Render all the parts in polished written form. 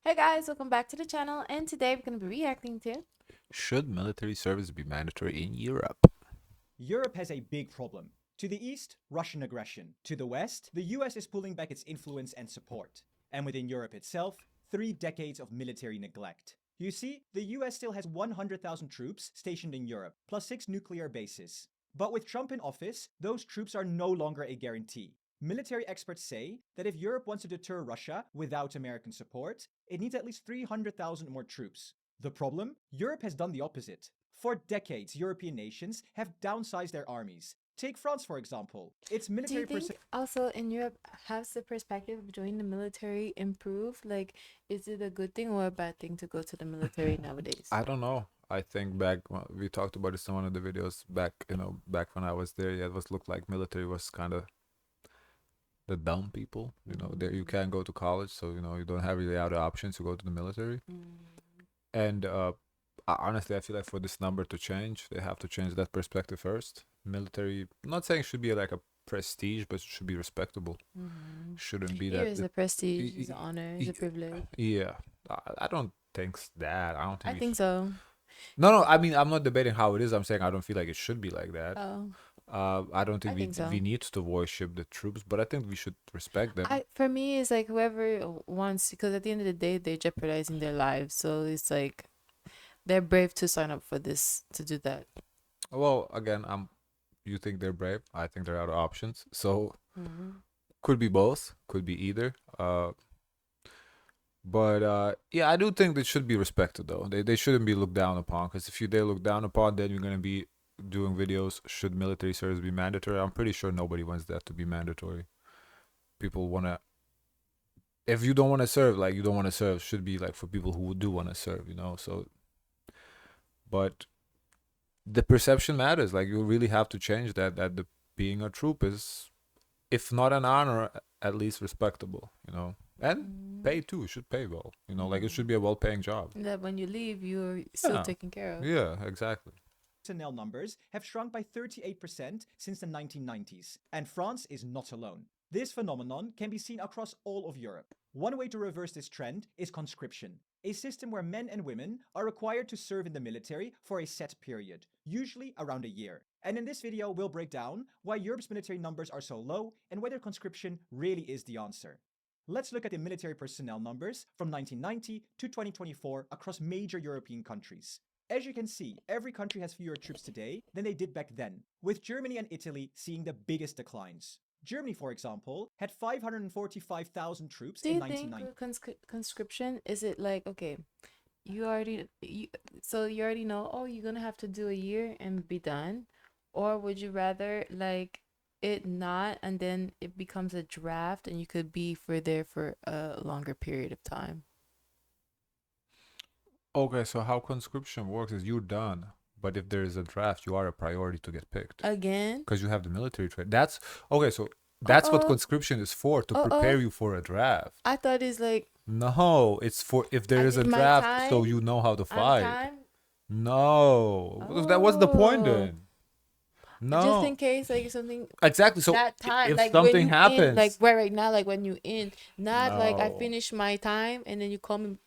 Hey guys, welcome back to the channel, and today we're going to be reacting to Should military service be mandatory in Europe? Europe has a big problem. To the east, Russian aggression. To the west, the US is pulling back its influence and support. And within Europe itself, 3 decades of military neglect. You see, the US still has 100,000 troops stationed in Europe, plus 6 nuclear bases. But with Trump in office, those troops are no longer a guarantee. Military experts say that if Europe wants to deter Russia without American support, it needs at least 300,000 more troops. The problem? Europe has done the opposite. For decades, European nations have downsized their armies. Take France, for example. Its do you military think also in Europe has the perspective of joining the military improved? Like, is it a good thing or a bad thing to go to the military nowadays? I don't know. I think we talked about this in one of the videos back when I was there. Yeah, it was looked like military was kind of the dumb people. There you can't go to college, so you don't have really other options to go to the military. And honestly, I feel like for this number to change, they have to change that perspective first. Military, I'm not saying it should be like a prestige, but it should be respectable. Shouldn't be Here that. is a prestige, it's an honor, it's a privilege. Yeah, I don't think that. I don't I think. think so. No. I mean, I'm not debating how it is. I'm saying I don't feel like it should be like that. Oh, I don't think I we think so. we need to worship the troops, but I think we should respect them. For me, it's like whoever wants, because at the end of the day, they're jeopardizing their lives. So it's like they're brave to sign up for this, to do that. Well, again, you think they're brave. I think there are other options. So could be both, could be either. But yeah, I do think they should be respected though. They shouldn't be looked down upon, because if they look down upon, then you're gonna be doing videos. Should military service be mandatory? I'm pretty sure nobody wants that to be mandatory. People wanna. If you don't want to serve, like you don't want to serve, should be like for people who do want to serve. So, but the perception matters. Like you really have to change that. That the being a troop is, if not an honor, at least respectable. And pay too. Should pay well. Like it should be a well-paying job. That when you leave, you're still Yeah. taken care of. Yeah, exactly. personnel numbers have shrunk by 38% since the 1990s, and France is not alone. This phenomenon can be seen across all of Europe. One way to reverse this trend is conscription, a system where men and women are required to serve in the military for a set period, usually around a year. And in this video, we'll break down why Europe's military numbers are so low and whether conscription really is the answer. Let's look at the military personnel numbers from 1990 to 2024 across major European countries. As you can see, every country has fewer troops today than they did back then, with Germany and Italy seeing the biggest declines. Germany, for example, had 545,000 troops Do in you think 1990. with conscription, is it like, okay, so you already know, oh, you're gonna have to do a year and be done, or would you rather like it not, and then it becomes a draft and you could be for there for a longer period of time? Okay, so how conscription works is you're done, but if there is a draft, you are a priority to get picked Again? because you have the military trade. That's okay. So that's what Uh-oh. conscription is for, to Uh-oh. prepare you for a draft. I thought it's like No, it's for if there I is a did my draft, so time, you know how to I'm fight. time. No, what's the point Oh, then? just No, in case like something exactly. So that time, if like when something you in, like happens, right now, like when you in, not like I no. finish my time and then you come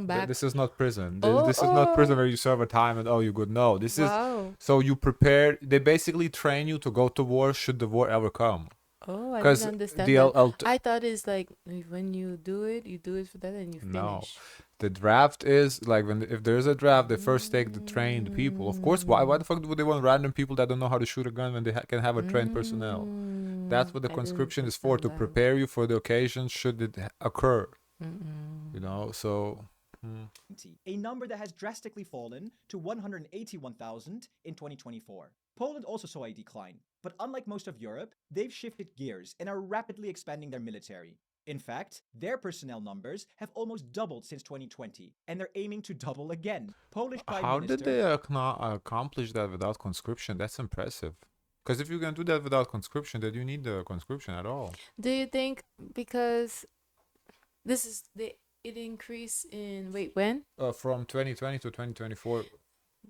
back. This is not prison. Oh, This is not prison oh, where you serve a time and oh, you're good. No, this is wow. so you prepare. They basically train you to go to war should the war ever come. Oh, I didn't Because understand the that. L, I thought it's like when you do it for that and you no, finish. the draft is like when if there is a draft, they first take the trained people. Of course, why the fuck would they want random people that don't know how to shoot a gun when they can have a trained personnel? That's what the I didn't conscription is for, to understand that. prepare you for the occasion should it occur. Mm-mm. So. A number that has drastically fallen to 181,000 in 2024. Poland also saw a decline, but unlike most of Europe, they've shifted gears and are rapidly expanding their military. In fact, their personnel numbers have almost doubled since 2020, and they're aiming to double again. Polish Prime How did Minister they accomplish that without conscription? That's impressive. Because if you can do that without conscription, then you need the conscription at all. Do you think because this is the it increased in wait when? From 2020 to 2024,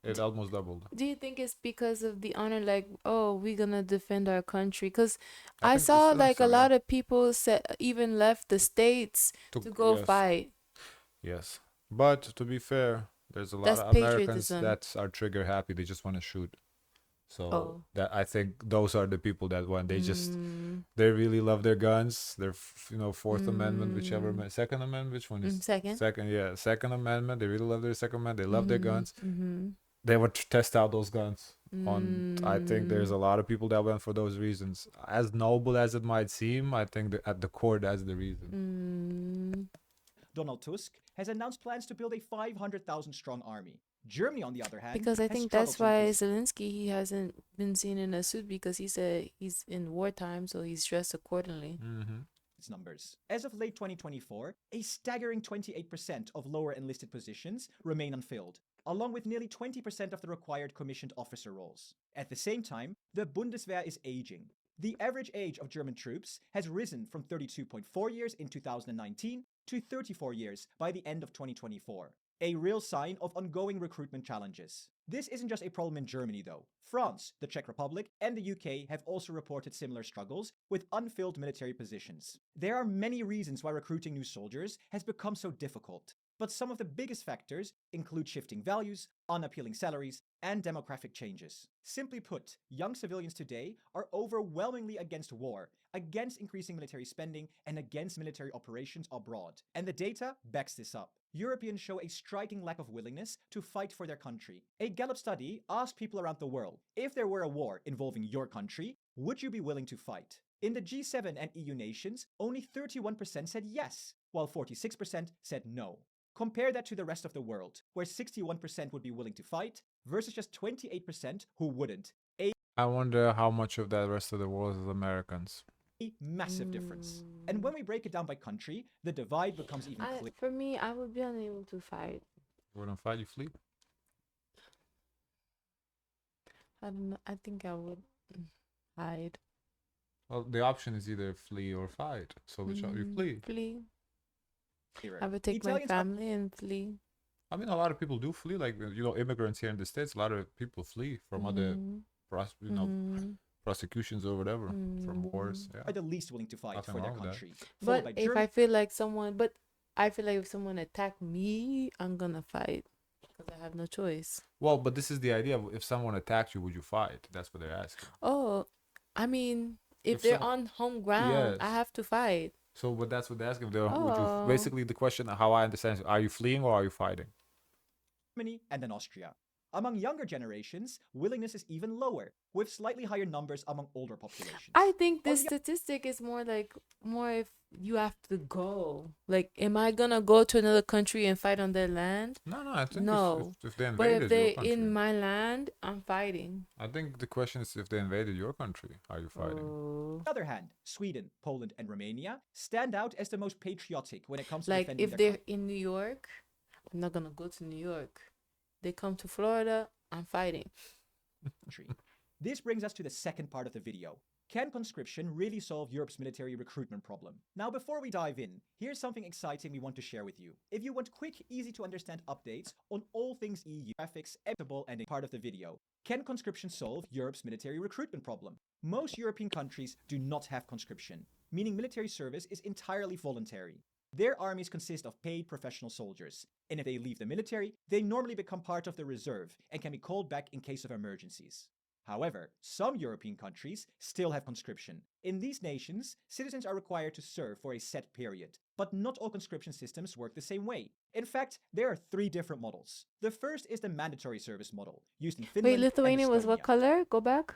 it almost doubled. Do you think it's because of the honor, like, oh, we're gonna defend our country? Because I I think the saw like a students are, yeah. lot of people said even left the states to go Yes. fight. Yes. But to be fair, there's a lot That's of Americans patriotism. that are trigger happy. They just want to shoot. So Oh. that I think those are the people that when Mm, they really love their guns, their Fourth Amendment, whichever mm, Second Amendment, which one is second. second? Yeah, Second Amendment. They really love their Second Amendment. They love their Mm-hmm. guns. Mm-hmm. They would test out those guns. On I think there's Mm, a lot of people that went for those reasons. As noble as it might seem, I think that at the core that's the reason. mm. Donald Tusk has announced plans to build a 500,000 strong army. Germany, on the other hand, Because I has think struggled that's to meet why its Zelensky he hasn't been seen in a suit because he said he's in wartime, so he's dressed accordingly. Mm-hmm. numbers. As of late 2024, a staggering 28% of lower enlisted positions remain unfilled, along with nearly 20% of the required commissioned officer roles. At the same time, the Bundeswehr is aging. The average age of German troops has risen from 32.4 years in 2019 to 34 years by the end of 2024. A real sign of ongoing recruitment challenges. This isn't just a problem in Germany, though. France, the Czech Republic, and the UK have also reported similar struggles with unfilled military positions. There are many reasons why recruiting new soldiers has become so difficult, but some of the biggest factors include shifting values, unappealing salaries, and demographic changes. Simply put, young civilians today are overwhelmingly against war, against increasing military spending, and against military operations abroad. And the data backs this up. Europeans show a striking lack of willingness to fight for their country. A Gallup study asked people around the world, if there were a war involving your country, would you be willing to fight? In the G7 and EU nations, only 31% said yes, while 46% said no. Compare that to the rest of the world, where 61% would be willing to fight versus just 28% who wouldn't. I wonder how much of that rest of the world is Americans. A massive difference. And when we break it down by country, the divide becomes even clearer. For me, I would be unable to fight. You wouldn't fight, you flee? I don't know. I think I would hide. Well, the option is either flee or fight. So which you flee? Flee. I would take Italians my family and flee. I mean, a lot of people do flee. Like immigrants here in the States, a lot of people flee from other, prosecutions or whatever, from wars. Yeah. are the least willing to fight Nothing for their wrong with that. country. But if I feel like if someone attacked me, I'm gonna fight because I have no choice. Well, but this is the idea. If someone attacked you, would you fight? That's what they're asking. Oh, I mean, if If they're some- on home ground, I Yes. have to fight. So, but that's what they're asking. Would you, Oh. basically, the question, how I understand, is, are you fleeing or are you fighting? Germany and then Austria. Among younger generations, willingness is even lower, with slightly higher numbers among older populations. I think On this the statistic is more if you have to go. Like, am I gonna go to another country and fight on their land? No, I think No. if they But invaded if your they country. in my land, I'm fighting. I think the question is if they invaded your country, are you fighting? Oh. On the other hand, Sweden, Poland, and Romania stand out as the most patriotic when it comes to Like, defending if their they're in New York, I'm not gonna go to New York. They come to Florida, I'm fighting. country. This brings us to the second part of the video. Can conscription really solve Europe's military recruitment problem? Now, before we dive in, here's something exciting we want to share with you. If you want quick, easy to understand updates on all things EU, graphics, editable, and a part of the video, can conscription solve Europe's military recruitment problem? Most European countries do not have conscription, meaning military service is entirely voluntary. Their armies consist of paid professional soldiers, and if they leave the military, they normally become part of the reserve and can be called back in case of emergencies. However, some European countries still have conscription. In these nations, citizens are required to serve for a set period, but not all conscription systems work the same way. In fact, there are 3 different models. The first is the mandatory service model, used in Finland Wait, Lithuania and was what Estonia. color? Go back.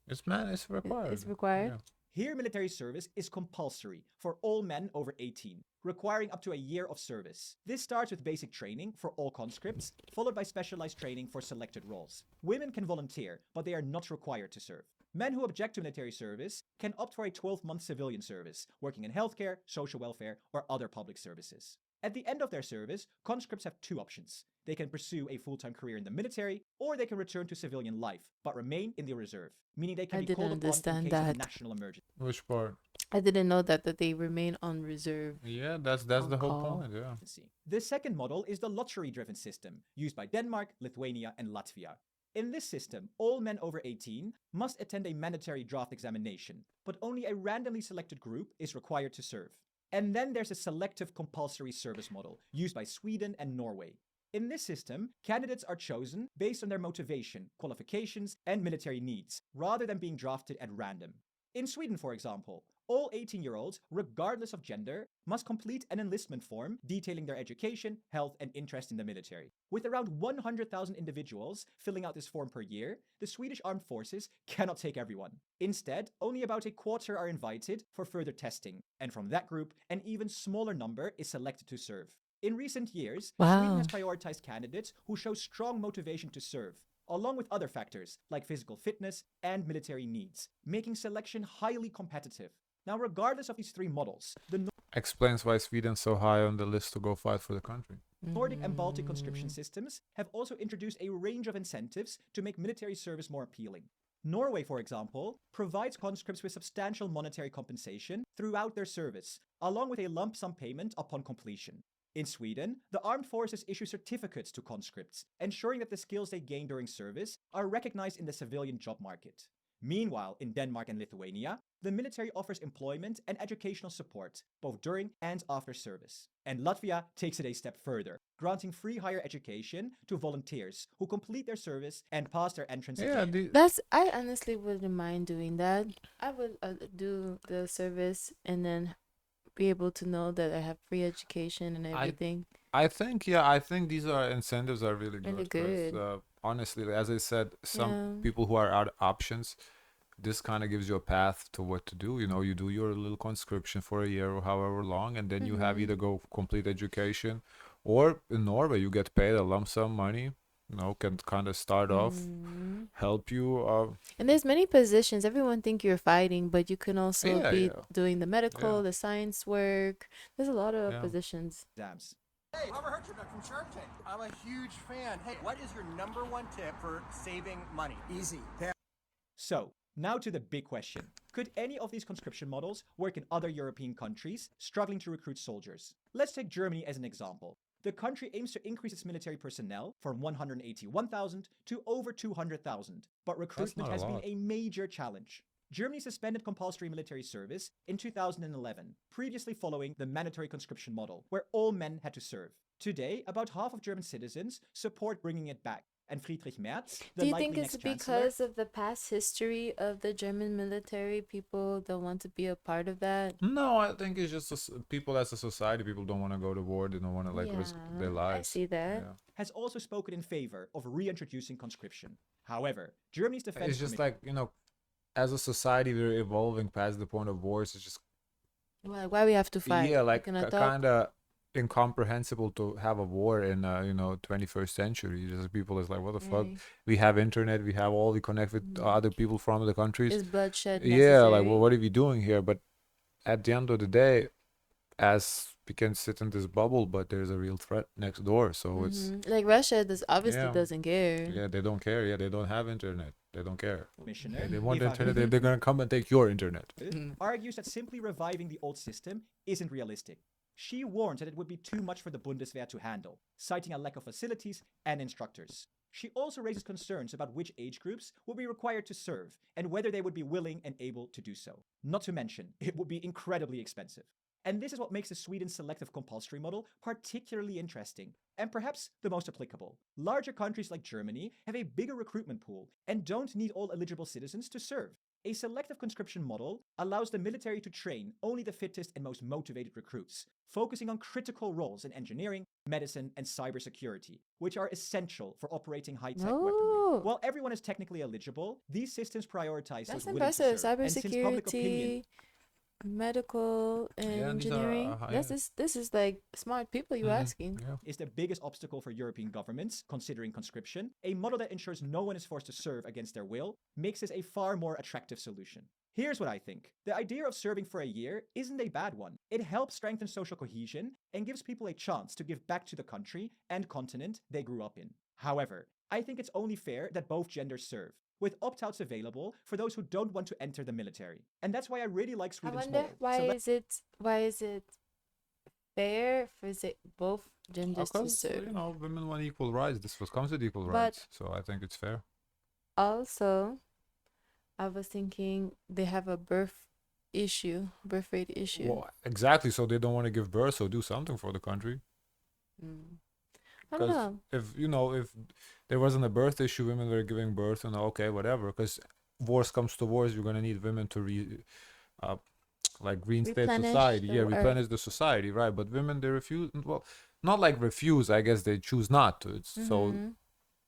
It's required. It's required. Yeah. Here, military service is compulsory for all men over 18, requiring up to a year of service. This starts with basic training for all conscripts, followed by specialized training for selected roles. Women can volunteer, but they are not required to serve. Men who object to military service can opt for a 12-month civilian service, working in healthcare, social welfare, or other public services. At the end of their service, conscripts have 2 options. They can pursue a full-time career in the military, or they can return to civilian life, but remain in the reserve, meaning they can I be didn't called upon in understand case of a that. national emergency. Which part? I didn't know that they remain on reserve. Yeah, that's On the whole call. point. Yeah. The second model is the lottery-driven system, used by Denmark, Lithuania, and Latvia. In this system, all men over 18 must attend a mandatory draft examination, but only a randomly selected group is required to serve. And then there's a selective compulsory service model used by Sweden and Norway. In this system, candidates are chosen based on their motivation, qualifications, and military needs, rather than being drafted at random. In Sweden, for example, all 18-year-olds, regardless of gender, must complete an enlistment form detailing their education, health, and interest in the military. With around 100,000 individuals filling out this form per year, the Swedish armed forces cannot take everyone. Instead, only about a quarter are invited for further testing, and from that group, an even smaller number is selected to serve. In recent years, Sweden has prioritized candidates who show strong motivation to serve, along with other factors like physical fitness and military needs, making selection highly competitive. Now, regardless of these three models, the Explains why Sweden's so high on the list to go fight for the country. Nordic and Baltic conscription systems have also introduced a range of incentives to make military service more appealing. Norway, for example, provides conscripts with substantial monetary compensation throughout their service, along with a lump sum payment upon completion. In Sweden, the armed forces issue certificates to conscripts, ensuring that the skills they gain during service are recognized in the civilian job market. Meanwhile, in Denmark and Lithuania, the military offers employment and educational support, both during and after service. And Latvia takes it a step further, granting free higher education to volunteers who complete their service and pass their entrance exam. I honestly wouldn't mind doing that. I would do the service and then be able to know that I have free education and everything. I think these incentives are really Really good. 'Cause, good. honestly, as I said, some Yeah. people who are out of options, this kind of gives you a path to what to do. You know, you do your little conscription for a year or however long, and then you have either go complete education, or in Norway you get paid a lump sum money. You know, can kind of start off, help you. And there's many positions. Everyone think you're fighting, but you can also Yeah, be yeah. doing the medical, Yeah. the science work. There's a lot of Yeah. positions. Exams. Hey, Robert Hertrick from Shark Tank. I'm a huge fan. Hey, what is your number one tip for saving money? Easy. So, now to the big question. Could any of these conscription models work in other European countries struggling to recruit soldiers? Let's take Germany as an example. The country aims to increase its military personnel from 181,000 to over 200,000, but recruitment not a has been lot. a major challenge. Germany suspended compulsory military service in 2011, previously following the mandatory conscription model, where all men had to serve. Today, about half of German citizens support bringing it back, and Friedrich Merz, the Do you likely think it's next chancellor, because of the past history of the German military? People don't want to be a part of that. No, I think it's just people as a society. People don't want to go to war. They don't want to risk their Yeah, lives. I see that. Yeah. has also spoken in favor of reintroducing conscription. However, Germany's defense It's just committee as a society, we're evolving past the point of wars. It's just Like, why we have to fight? yeah, We cannot talk. kind of incomprehensible to have a war in 21st century. Just people is like, what the fuck? Right. We have internet. We have we connect with other people from other countries. Is bloodshed Yeah, like, necessary? well, what are we doing here? But at the end of the day, as we can sit in this bubble, but there's a real threat next door. So it's Like Russia obviously Yeah. doesn't care. yeah, they don't care. Yeah, they don't have internet. They don't care. commissioner They want Eva internet. They're gonna come and take your internet. argues that simply reviving the old system isn't realistic. She warns that it would be too much for the Bundeswehr to handle, citing a lack of facilities and instructors. She also raises concerns about which age groups will be required to serve and whether they would be willing and able to do so. Not to mention, it would be incredibly expensive. And this is what makes the Sweden selective compulsory model particularly interesting, and perhaps the most applicable. Larger countries like Germany have a bigger recruitment pool and don't need all eligible citizens to serve. A selective conscription model allows the military to train only the fittest and most motivated recruits, focusing on critical roles in engineering, medicine, and cybersecurity, which are essential for operating high-tech weaponry. Oh. While everyone is technically eligible, these systems prioritize That's those willing to impressive. serve. And since public opinion Cybersecurity, medical, and Yeah, these are, engineering. yeah. This is like smart people you asking. Yeah. is the biggest obstacle for European governments considering conscription, a model that ensures no one is forced to serve against their will makes this a far more attractive solution. Here's what I think. The idea of serving for a year isn't a bad one. It helps strengthen social cohesion and gives people a chance to give back to the country and continent they grew up in. However, I think it's only fair that both genders serve, with opt-outs available for those who don't want to enter the military. And that's why I really like I Sweden's wonder model. why So is it fair for both genders to Because serve? women want equal rights. This was comes with equal But- rights. So I think it's fair. Also, I was thinking they have a birth issue, birth rate issue. Well, exactly. So they don't want to give birth, so do something for the country. Mm. I don't Because know. if there wasn't a birth issue, women were giving birth, and okay, whatever. Because wars comes to wars, you're gonna need women to uh, like reinstate Replenish society. the Yeah, earth. replenish the society, right? But women, they refuse. Well, not like refuse. I guess they choose not to. So Mm-hmm.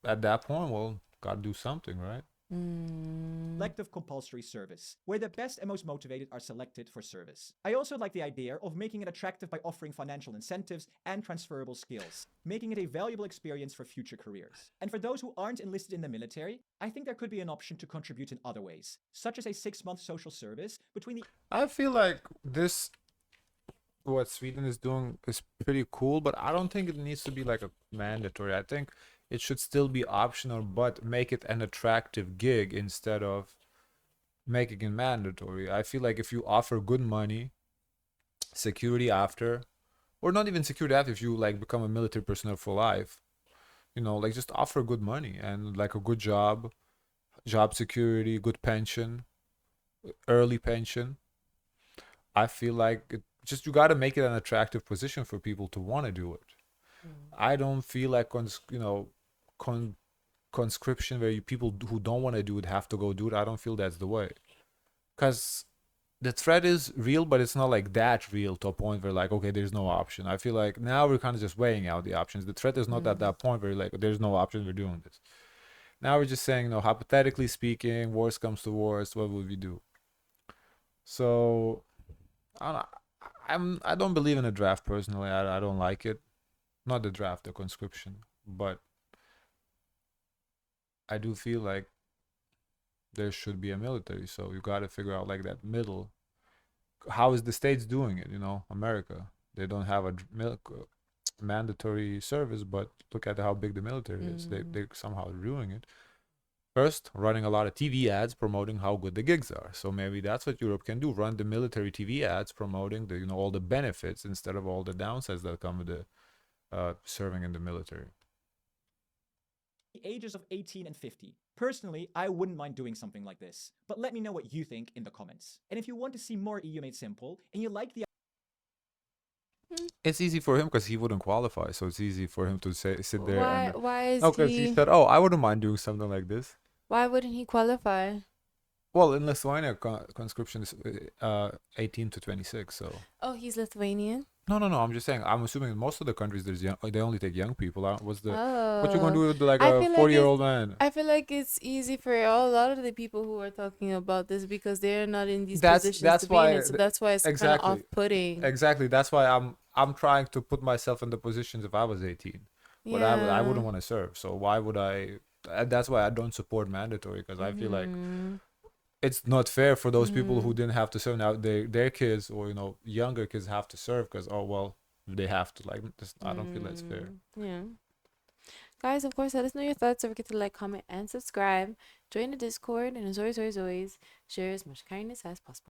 at that point, well, gotta do something, right? Mm. Elective compulsory service, where the best and most motivated are selected for service. I also like the idea of making it attractive by offering financial incentives and transferable skills, making it a valuable experience for future careers. And for those who aren't enlisted in the military, I think there could be an option to contribute in other ways, such as a 6-month social service between the I feel like this, what Sweden is doing, is pretty cool, but I don't think it needs to be like a mandatory. I think it should still be optional, but make it an attractive gig instead of making it mandatory. I feel like if you offer good money, security after, or not even security after, if you like become a military personnel for life, like just offer good money and like a good job security, good pension, early pension. I feel like just you got to make it an attractive position for people to want to do it. Mm. I don't feel like con- conscription where people who don't want to do it have to go do it. I don't feel that's the way, because the threat is real, but it's not like that real to a point where like, okay, there's no option. I feel like now we're kind of just weighing out the options. The threat is not at that point where like there's no option, we're doing this. Now we're just saying, hypothetically speaking, worst comes to worst, what would we do? So I don't, I don't believe in a draft personally. I don't like it. Not the draft, the conscription. But I do feel like there should be a military. So you got to figure out like that middle. How is the states doing it? America. They don't have a mandatory service, but look at how big the military is. They're somehow doing it. First, running a lot of TV ads promoting how good the gigs are. So maybe that's what Europe can do: run the military TV ads promoting the all the benefits instead of all the downsides that come with the serving in the military. ages of 18 and 50. Personally, I wouldn't mind doing something like this, but let me know what you think in the comments. And if you want to see more EU Made Simple and you like the It's easy for him because he wouldn't qualify, so it's easy for him to sit there Why? and Why is no, because he he? said, "Oh, I wouldn't mind doing something like this." Why wouldn't he qualify? Well, in Lithuania, conscription is 18 to 26. So Oh, he's Lithuanian. no. I'm just saying. I'm assuming in most of the countries there's they only take young people. What you gonna Oh, do with like I a feel like 40-year-old man? I feel like it's easy for a lot of the people who are talking about this because they're not in these That's positions to that's be in why it. So that's why it's kind of exactly off-putting. exactly that's why I'm trying to put myself in the positions if I was 18, but I Yeah. wouldn't want to serve. So why would I? That's why I don't support mandatory, because I feel like Mm-hmm. it's not fair for those people Mm-hmm. who didn't have to serve. Now their kids, or younger kids, have to serve because, oh well, they have to. Like this, I don't feel that's fair. Yeah. Guys, of course, let us know your thoughts. Don't forget to like, comment, and subscribe. Join the Discord, and as always, share as much kindness as possible.